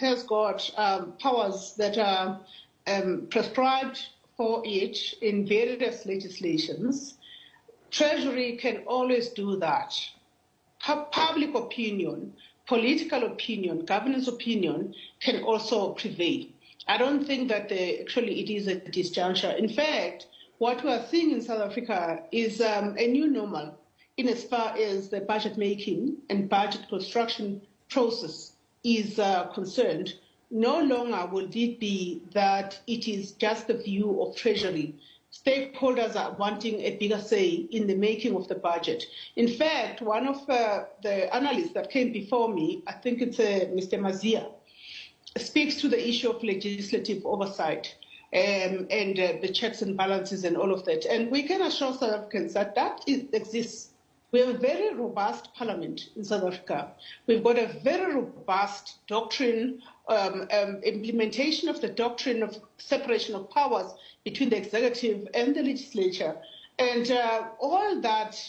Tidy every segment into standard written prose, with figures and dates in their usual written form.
has got powers that are prescribed for it in various legislations. Treasury can always do that. Public opinion, political opinion, governance opinion can also prevail. I don't think that actually it is a disjuncture. In fact, what we are seeing in South Africa is a new normal in as far as the budget making and budget construction process is concerned. No longer will it be that it is just the view of Treasury. Stakeholders are wanting a bigger say in the making of the budget. In fact, one of the analysts that came before me, I think it's Mr. Mazia, speaks to the issue of legislative oversight and the checks and balances and all of that. And we can assure South Africans that exists. We have a very robust parliament in South Africa. We've got a very robust doctrine, implementation of the doctrine of separation of powers between the executive and the legislature. And all that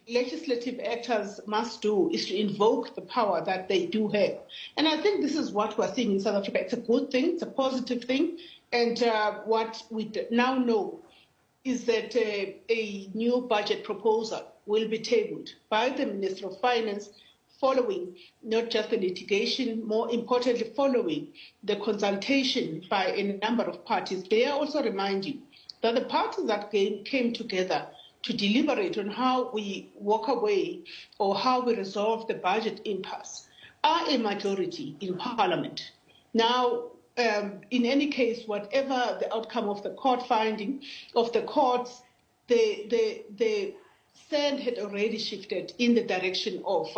legislative actors must do is to invoke the power that they do have. And I think this is what we're seeing in South Africa. It's a good thing, it's a positive thing. And what we now know is that a new budget proposal will be tabled by the Minister of Finance following not just the litigation, more importantly, following the consultation by a number of parties. They also remind you that the parties that came together to deliberate on how we walk away or how we resolve the budget impasse are a majority in Parliament. Now, in any case, whatever the outcome of the court finding of the courts, the sand had already shifted in the direction of,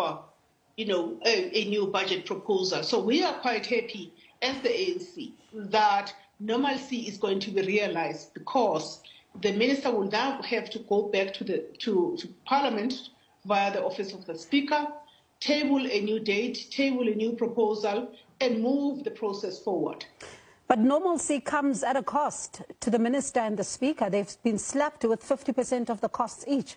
a new budget proposal. So we are quite happy as the ANC that normalcy is going to be realized, because the minister will now have to go back to Parliament via the office of the Speaker, table a new date, table a new proposal, and move the process forward. But normalcy comes at a cost to the minister and the speaker. They've been slapped with 50% of the costs each.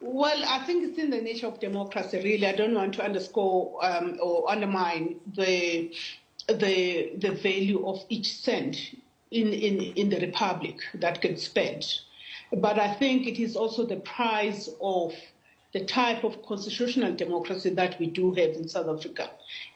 Well, I think it's in the nature of democracy, really. I don't want to underscore or undermine the value of each cent in the Republic that gets spent. But I think it is also the price of the type of constitutional democracy that we do have in South Africa.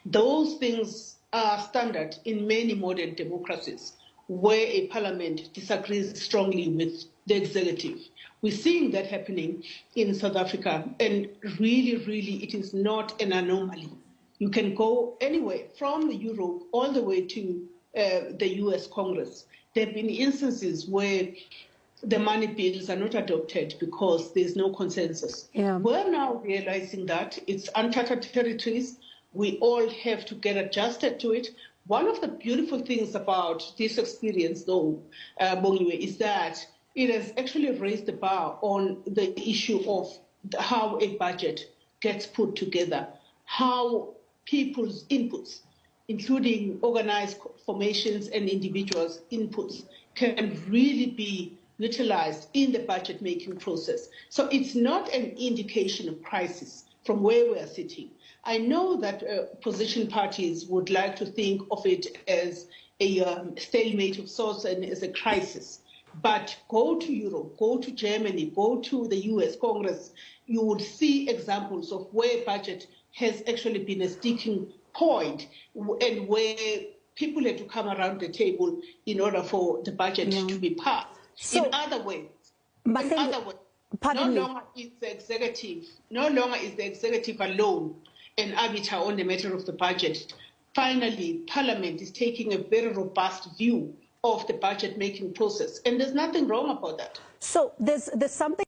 Those things are standard in many modern democracies where a parliament disagrees strongly with the executive. We're seeing that happening in South Africa, and really, it is not an anomaly. You can go anywhere from Europe all the way to the US Congress. There have been instances where the money bills are not adopted because there's no consensus. Yeah. We're now realizing that it's uncharted territories. We all have to get adjusted to it. One of the beautiful things about this experience, though, Bongiwe, is that it has actually raised the bar on the issue of how a budget gets put together, how people's inputs, including organized formations and individuals' inputs, can really be utilized in the budget-making process. So it's not an indication of crisis from where we are sitting. I know that opposition parties would like to think of it as a stalemate of sorts and as a crisis. But go to Europe, go to Germany, go to the US Congress, you would see examples of where budget has actually been a sticking point and where people had to come around the table in order for the budget to be passed. So, in other words, no longer is the executive alone an arbiter on the matter of the budget. Finally, Parliament is taking a very robust view of the budget-making process, and there's nothing wrong about that. So there's something